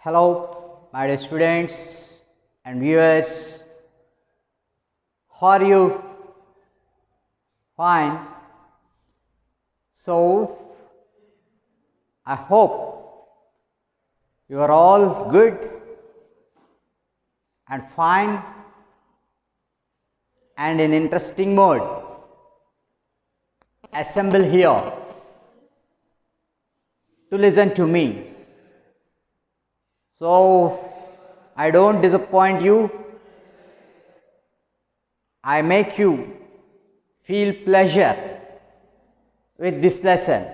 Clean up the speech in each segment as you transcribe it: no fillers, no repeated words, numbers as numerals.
Hello, my dear students and viewers. How are you? Fine. So, I hope you are all good and fine and in interesting mode. Assemble here to listen to me. So, I don't disappoint you. I make you feel pleasure with this lesson.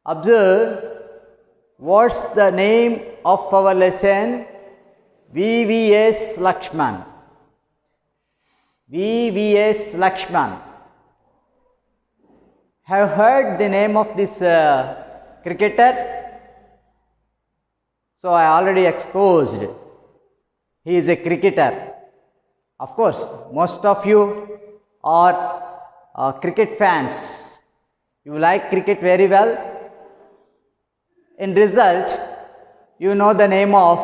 Observe what's the name of our lesson. VVS Laxman. VVS Laxman. Have heard the name of this cricketer? So I already exposed. He is a cricketer. Of course, most of you are cricket fans. You like cricket very well. In result, you know the name of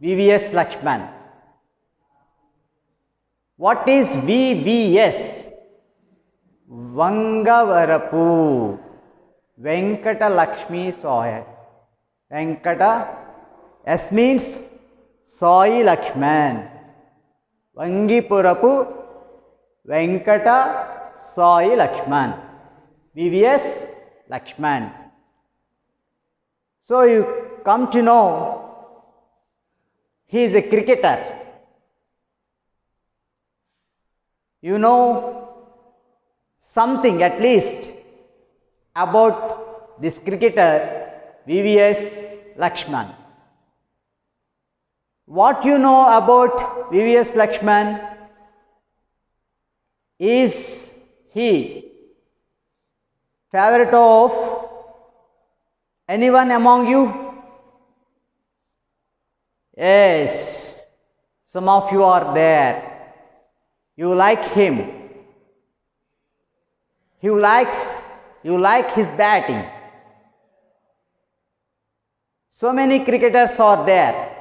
VVS Laxman. What is VVS? Vangavarapu Venkata Lakshmi Soya. Venkata, S means Soy Laxman. Vangipurapu Venkata Soy Laxman. VVS Laxman. So you come to know he is a cricketer. You know something at least about this cricketer VVS Laxman. What you know about VVS Laxman? Is he favorite of anyone among you? Yes, some of you are there. You like him. You like his batting. So many cricketers are there,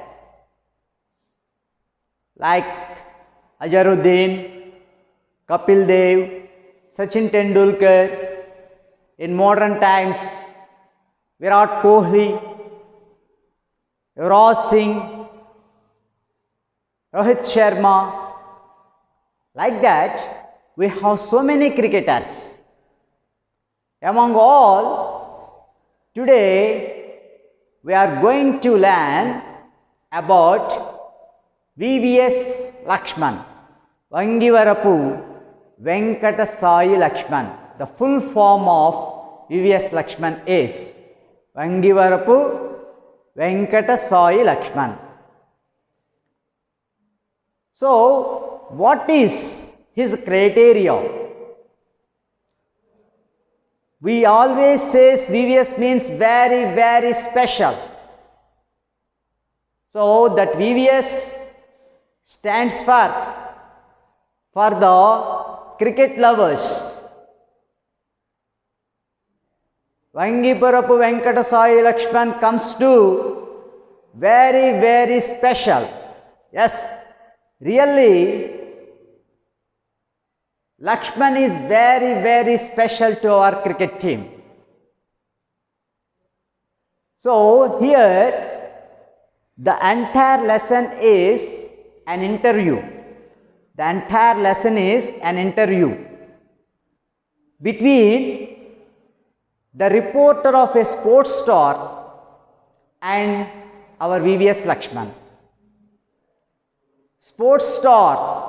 like Azharuddin, Kapil Dev, Sachin Tendulkar. In modern times, Virat Kohli, Yuvraj Singh, Rohit Sharma. Like that, we have so many cricketers. Among all, today we are going to learn about VVS Laxman. Vangivarapu Venkata Sai Laxman. The full form of VVS Laxman is Vangivarapu Venkata Sai Laxman. So, what is his criteria? We always say VVS means very, very special. So that VVS stands for the cricket lovers. Vangipurapu Venkata Sai Laxman comes to very, very special. Yes, really, Laxman is very, very special to our cricket team. So here the entire lesson is an interview. The entire lesson is an interview between the reporter of a sports star and our VVS Laxman. Sports star.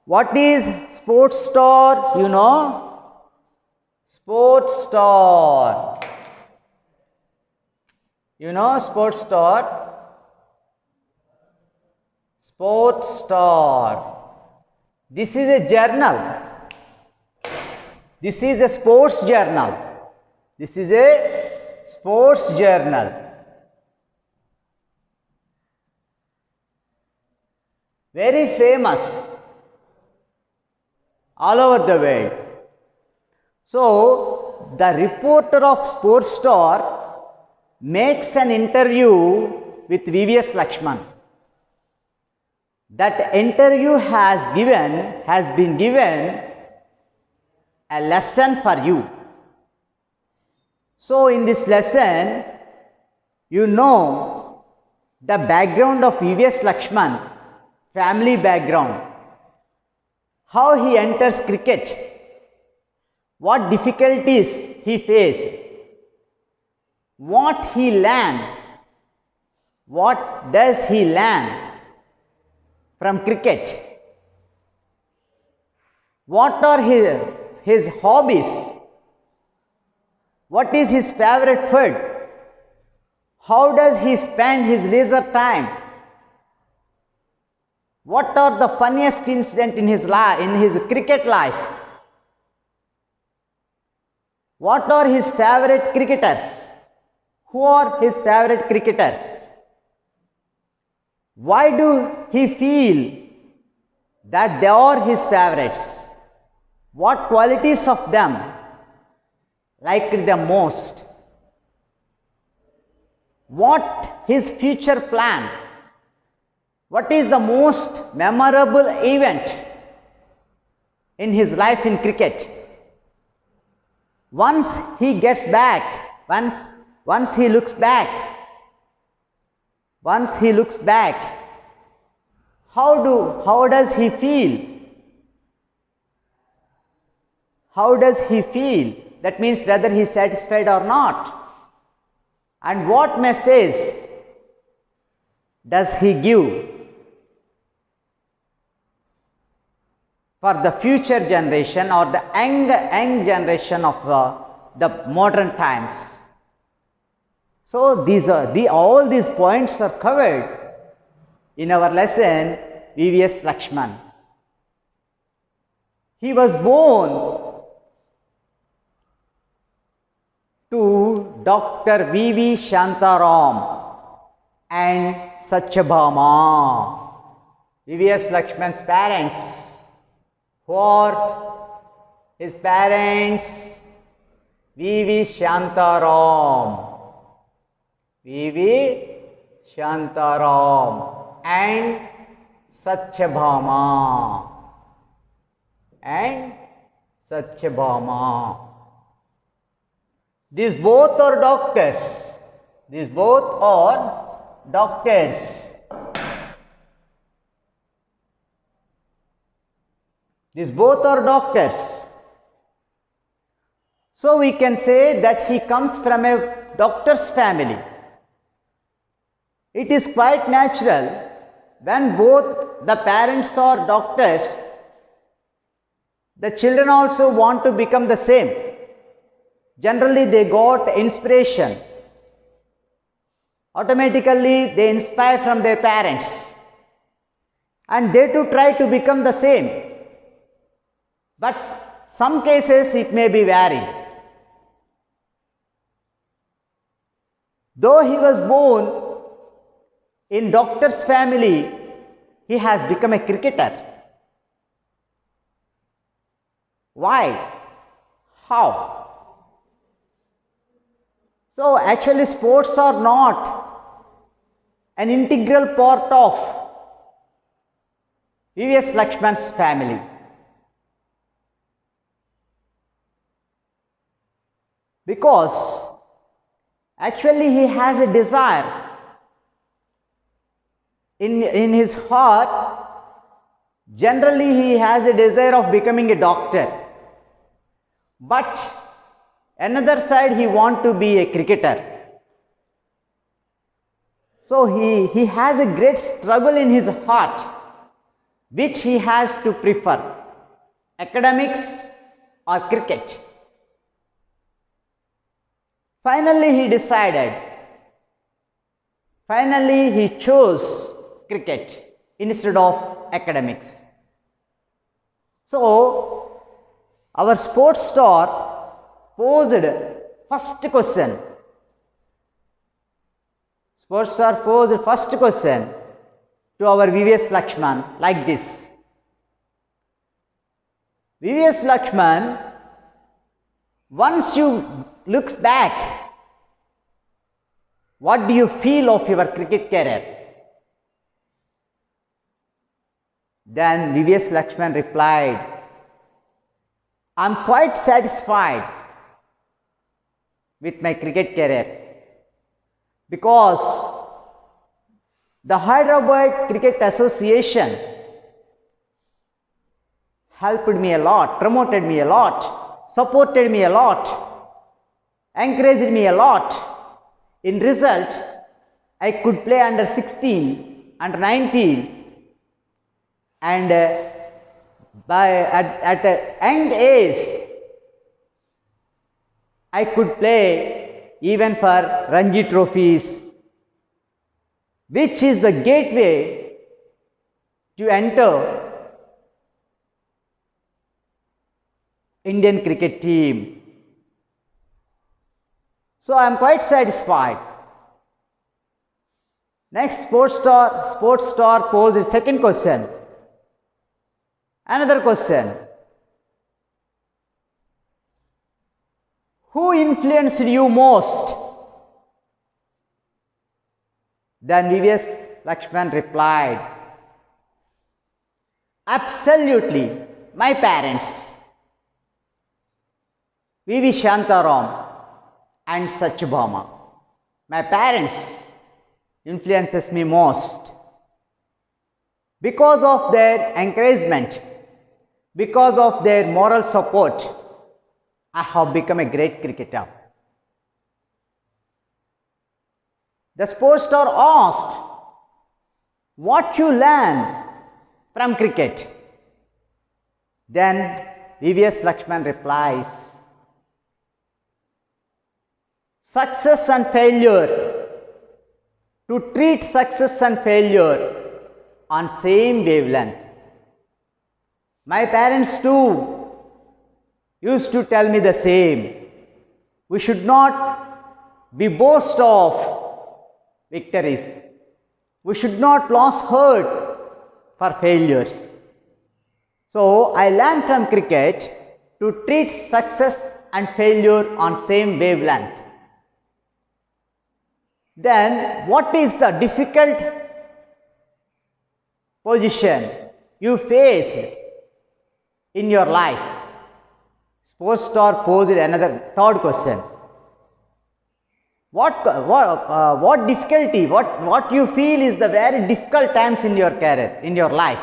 What is sports star? You know? Sports star. You know sports star? Sports star. This is a journal. This is a sports journal. This is a sports journal. Very famous all over the world. So, the reporter of Sports Star makes an interview with VVS Laxman. That interview has been given a lesson for you. So in this lesson, you know the background of VVS Laxman, family background, how he enters cricket, what difficulties he faced, what he learned, what does he learn from cricket, what are his hobbies, what is his favorite food, how does he spend his leisure time, what are the funniest incidents in his cricket life, what are his favorite cricketers, who are his favorite cricketers, why do he feel that they are his favorites, what qualities of them liked the most, what his future plan, what is the most memorable event in his life in cricket. Once he gets back, once he looks back, how does he feel? How does he feel? That means whether he is satisfied or not. And what message does he give for the future generation or the young generation of the modern times? So all these points are covered in our lesson VVS Laxman. He was born to Dr. V.V. Shantaram and Satyabhama. VVS Laxman's parents, who are his parents? V.V. Shantaram. V.V. Shantaram and Satyabhama. These both are doctors. These both are doctors. These both are doctors. So we can say that he comes from a doctor's family. It is quite natural when both the parents are doctors, the children also want to become the same. Generally, they got inspiration. Automatically, they inspire from their parents. And they too try to become the same. But some cases it may be varied. Though he was born in doctor's family, he has become a cricketer. Why? How? So actually sports are not an integral part of VVS Laxman's family. Because actually he has a desire in his heart. Generally he has a desire of becoming a doctor, but another side he wants to be a cricketer. So he has a great struggle in his heart, which he has to prefer, academics or cricket. Finally he chose cricket instead of academics. So our sports star posed first question. Sports star posed first question to our VVS Laxman like this. VVS Laxman, once you looks back What do you feel of your cricket career? Then VVS Laxman replied, I'm quite satisfied with my cricket career because the Hyderabad Cricket Association helped me a lot, promoted me a lot, supported me a lot, encouraged me a lot. In result, I could play under 16, under 19, and at a young age, I could play even for Ranji trophies, which is the gateway to enter Indian cricket team. So I am quite satisfied. Next, sports star posed a second question. Another question. Who influenced you most? Then VVS Laxman replied, absolutely, my parents, VV Shantaram and Satyabhama. My parents influences me most because of their encouragement, because of their moral support. I have become a great cricketer. The sports star asked, what you learn from cricket? Then VVS Laxman replies, success and failure, to treat success and failure on same wavelength. My parents too used to tell me the same. We should not be boast of victories. We should not lose heart for failures. So I learned from cricket to treat success and failure on same wavelength. Then what is the difficult position you faced in your life? Sports star posed another third question. What difficulty, what you feel is the very difficult times in your career, in your life?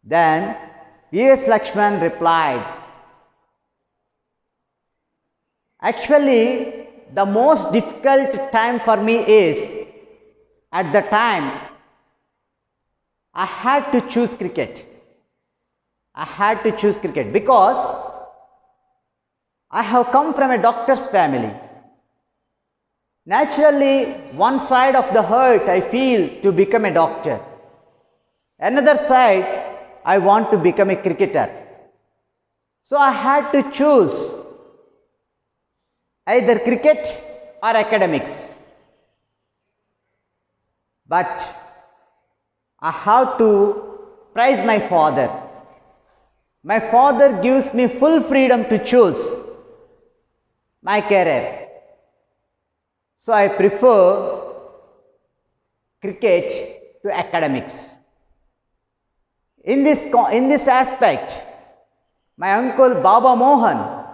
Then VS Laxman replied, actually, the most difficult time for me is at the time I had to choose cricket. I had to choose cricket because I have come from a doctor's family. Naturally, one side of the heart I feel to become a doctor. Another side, I want to become a cricketer. So I had to choose either cricket or academics. But I have to praise my father. My father gives me full freedom to choose my career. So I prefer cricket to academics. In this aspect, my uncle Baba Mohan,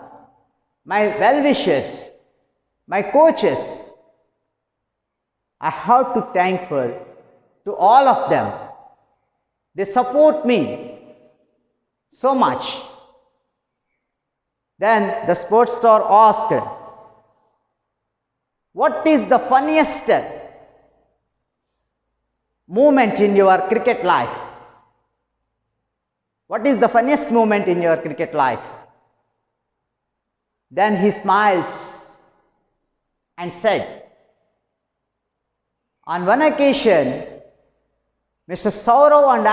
my well-wishers, my coaches, I have to thankful to all of them. They support me so much. Then the sports star asked, what is the funniest moment in your cricket life? What is the funniest moment in your cricket life? Then he smiles and said, on one occasion, Mr. Saurav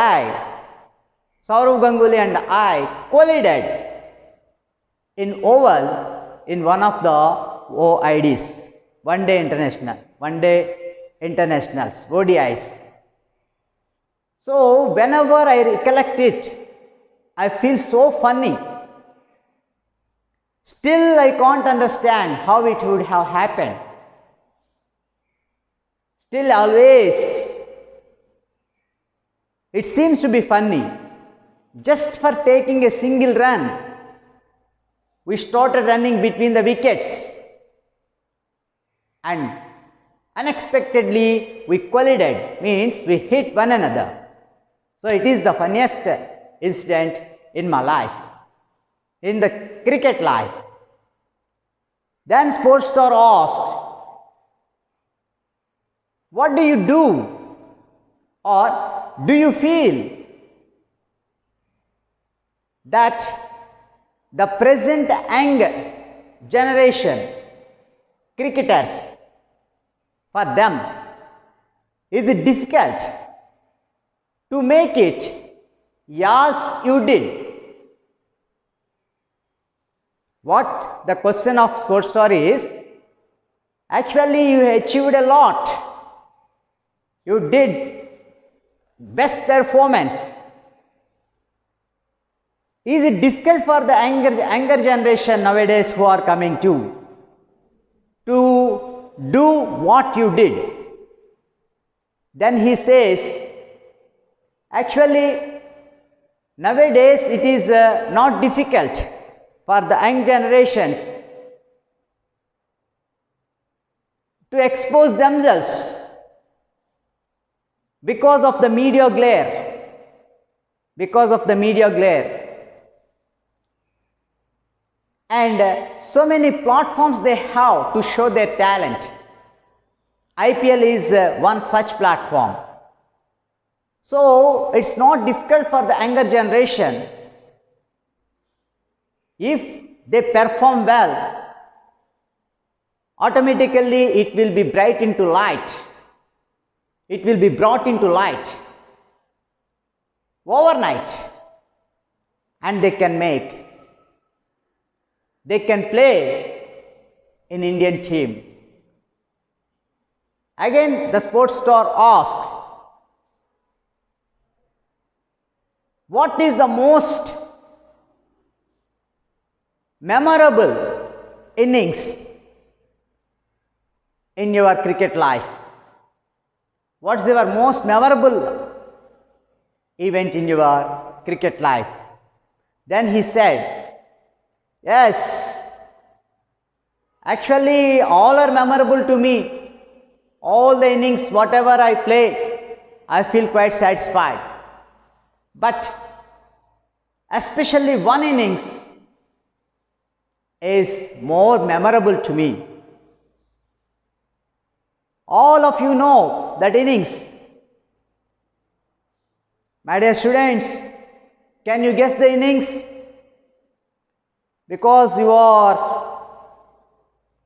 Ganguly and I collided in oval in one of the OIDs, one day internationals, ODIs. So whenever I recollect it, I feel so funny. Still I can't understand how it would have happened. Still always, it seems to be funny. Just for taking a single run, we started running between the wickets and unexpectedly we collided, means we hit one another. So it is the funniest incident in my life, in the cricket life. Then sports star asked, what do you do, or do you feel that the present young generation cricketers, for them, is it difficult to make it as you did? What the question of sports star is, actually you achieved a lot. You did best performance. Is it difficult for the younger generation nowadays who are coming to do what you did? Then he says, actually nowadays it is not difficult for the young generations to expose themselves because of the media glare. And so many platforms they have to show their talent. IPL is one such platform. So it's not difficult for the younger generation. If they perform well, automatically it will be brought into light. It will be brought into light overnight, and they can play in Indian team. Again the sports star asked, what is the most memorable innings in your cricket life? What's your most memorable event in your cricket life? Then he said, yes, actually all are memorable to me. All the innings, whatever I play, I feel quite satisfied. But especially one innings is more memorable to me. All of you know that innings. My dear students, can you guess the innings? Because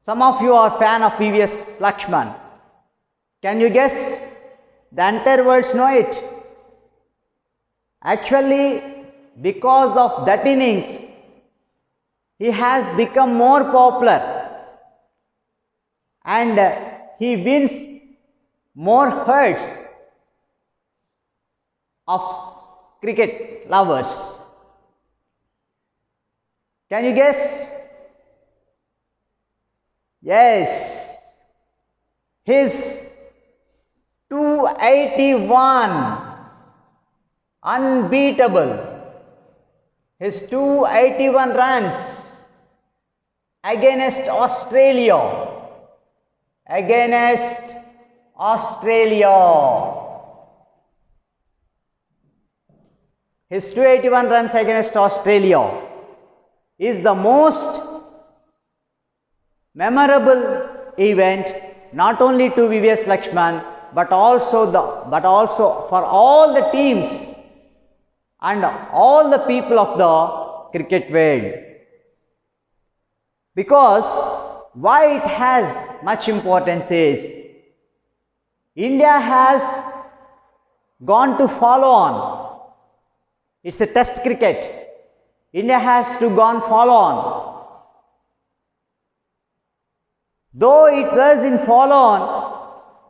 some of you are fan of previous Laxman. Can you guess? The entire world know it. Actually, because of that innings, he has become more popular and he wins more hearts of cricket lovers. Can you guess? Yes, his 281 unbeatable, his 281 runs against Australia. His 281 runs against Australia is the most memorable event, not only to VVS Laxman, but also for all the teams and all the people of the cricket world. Because why it has much importance is, India has gone to follow on. It's a test cricket. India has to gone follow on. Though it was in follow on,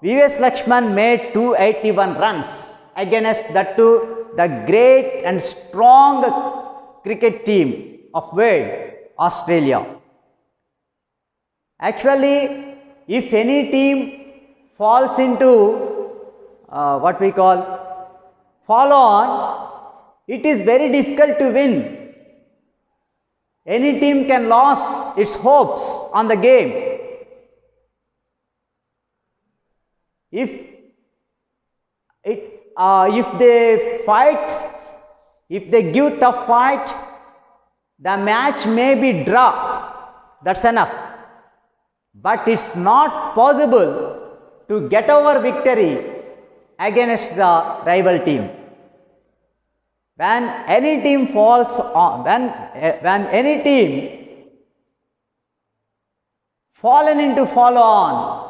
VVS Laxman made 281 runs against that too the great and strong cricket team of world, Australia. Actually, if any team falls into what we call follow on, it is very difficult to win. Any team can lose its hopes on the game. If they fight, if they give tough fight, the match may be draw. That's enough. But it's not possible to get over victory against the rival team. When any team falls on, when any team fallen into follow on,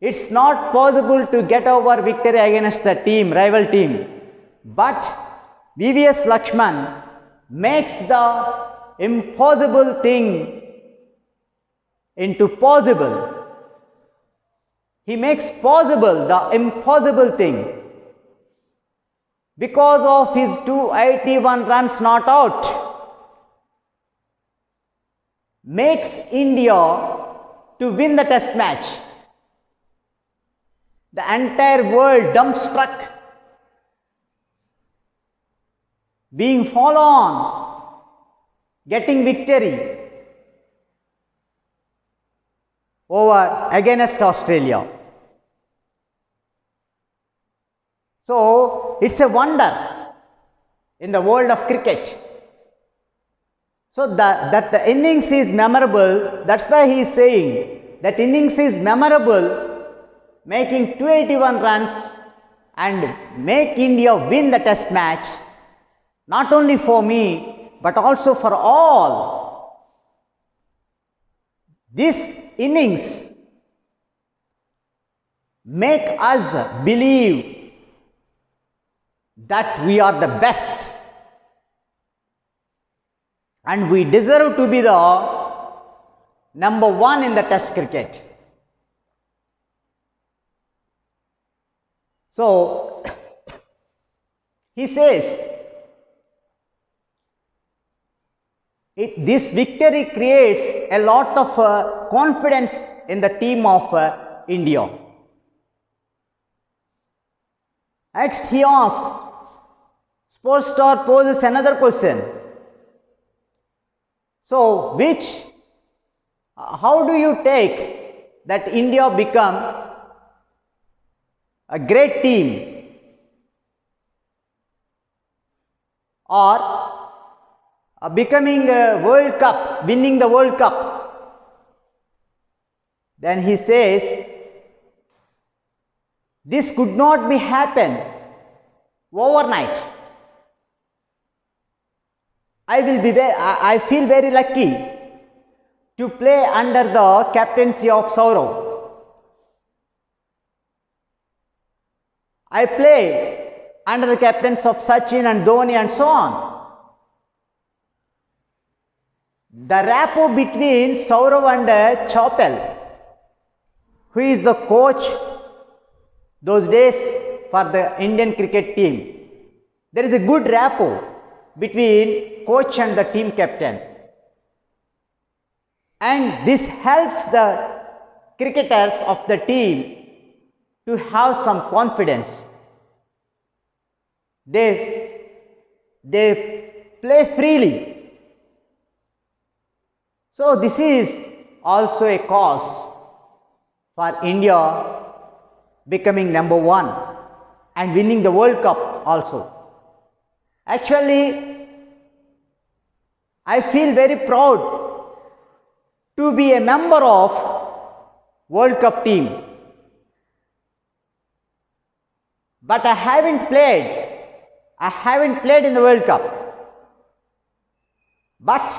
it's not possible to get over victory against the team, rival team. But VVS Laxman makes the impossible thing into possible. He makes possible the impossible thing. Because of his 281 runs not out, makes India to win the test match. The entire world dumbstruck, being follow on, getting victory over against Australia. So it's a wonder in the world of cricket. So that the innings is memorable, that's why he is saying that innings is memorable, making 281 runs and make India win the test match, not only for me but also for all. This innings make us believe that we are the best and we deserve to be the number one in the test cricket. So he says this victory creates a lot of confidence in the team of India. Next he asks, Sports Star poses another question. So how do you take that India become a great team or becoming a World Cup, winning the World Cup? Then he says, this could not be happen overnight. I feel very lucky to play under the captaincy of Saurav. I play under the captains of Sachin and Dhoni and so on. The rapport between Saurav and Chappell, who is the coach those days for the Indian cricket team, there is a good rapport between coach and the team captain, and this helps the cricketers of the team to have some confidence. They play freely. So this is also a cause for India becoming number one and winning the World Cup also. Actually, I feel very proud to be a member of World Cup team. But I haven't played in the World Cup. But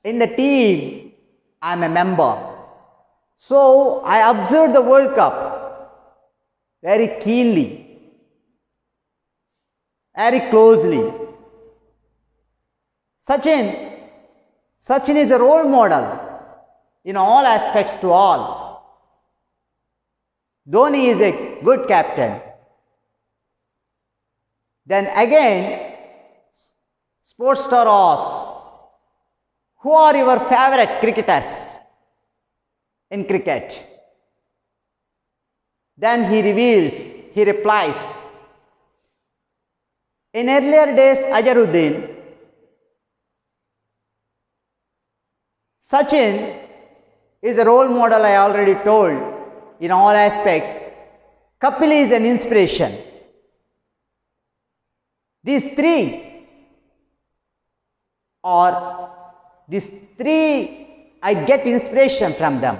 in the team, I am a member. So I observed the World Cup very keenly, very closely. Sachin is a role model in all aspects to all. Dhoni is a good captain. Then again, Sports Star asks, who are your favorite cricketers in cricket? Then he replies, in earlier days, Azharuddin, Sachin is a role model, I already told, in all aspects. Kapil is an inspiration. These three I get inspiration from them.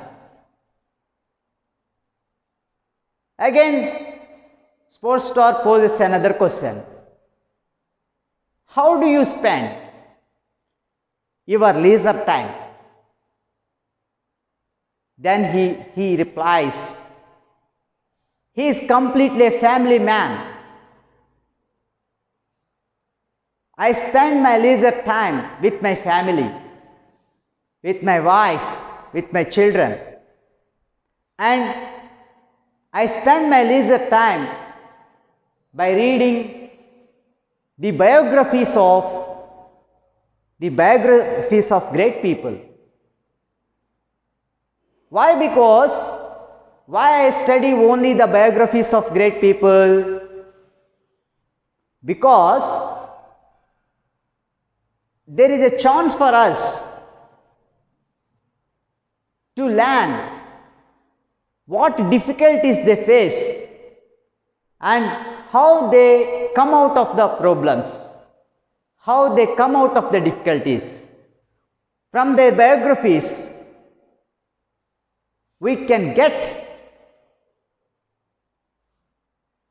Again, sports star poses another question. How do you spend your leisure time? Then he replies, he is completely a family man. I spend my leisure time with my family, with my wife, with my children, and I spend my leisure time by reading the biographies of great people. Why? Why I study only the biographies of great people? Because there is a chance for us to learn what difficulties they face and how they come out of the problems, how they come out of the difficulties. From their biographies, we can get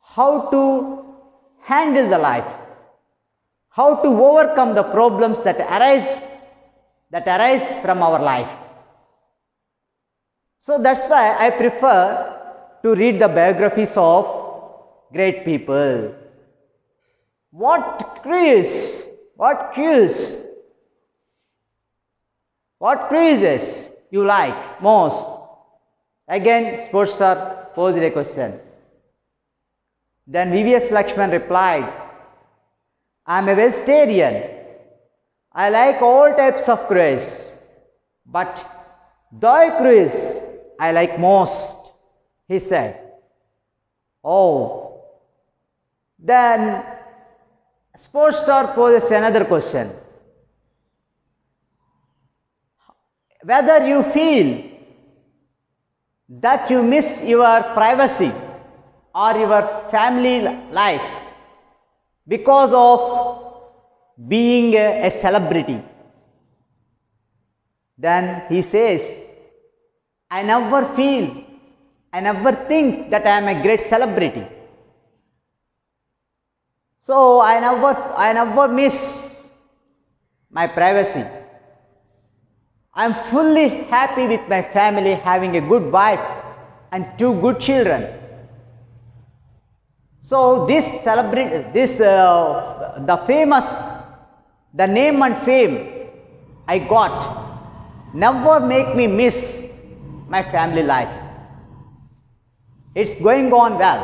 how to handle the life, how to overcome the problems that arise from our life. So that's why I prefer to read the biographies of great people. What cruises you like most? Again, sports star posed a question. Then VVS Laxman replied, I am a vegetarian. I like all types of cruise, but doi cruise I like most, he said. Oh. Then sports star poses another question. Whether you feel that you miss your privacy or your family life because of being a celebrity. Then he says, I never think that I am a great celebrity. So I never miss my privacy. I am fully happy with my family, having a good wife and 2 good children. So the name and fame I got never make me miss my family life. It's going on well.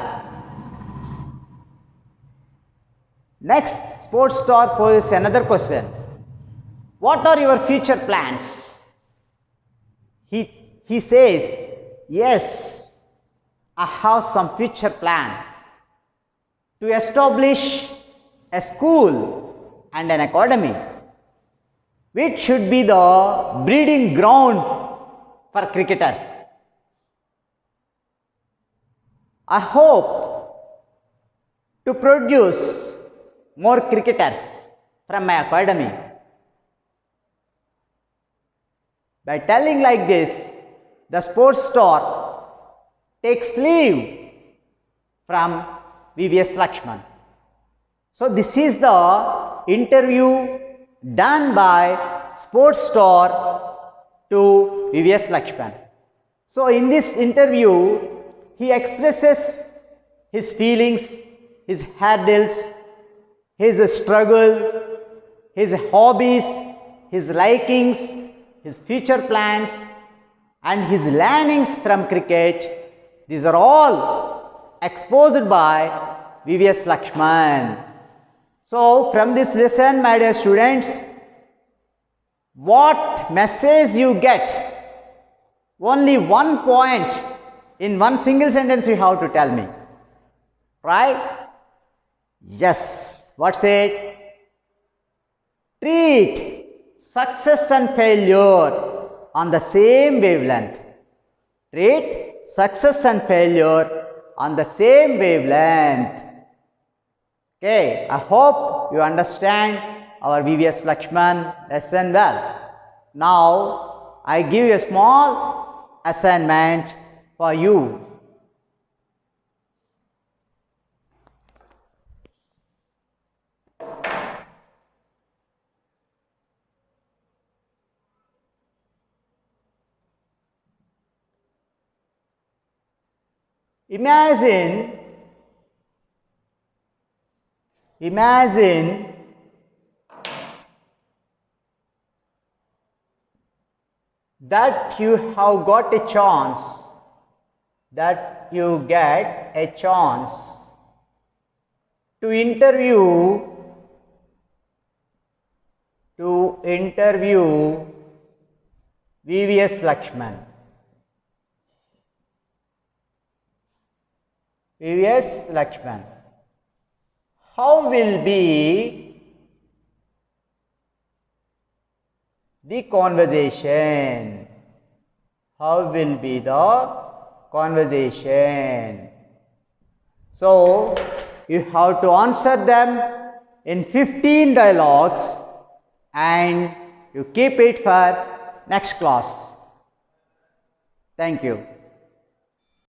Next, sports star poses another question. What are your future plans? He says, yes, I have some future plan to establish a school and an academy which should be the breeding ground for cricketers. I hope to produce more cricketers from my academy. By telling like this, the sports star takes leave from VVS Laxman. So this is the interview done by sports star to VVS Laxman. So in this interview, he expresses his feelings, his hurdles, his struggle, his hobbies, his likings, his future plans and his learnings from cricket. These are all exposed by VVS Laxman. So from this lesson, my dear students, what message you get Only one point in one single sentence you have to tell me. Right? Yes. What's it? Treat success and failure on the same wavelength. Treat success and failure on the same wavelength. Okay, I hope you understand our VVS Laxman lesson well. Now, I give you a small assignment for you. Imagine that you have got a chance, to interview VVS Laxman. VVS Laxman. How will be the conversation? How will be the conversation? So, you have to answer them in 15 dialogues and you keep it for next class. Thank you.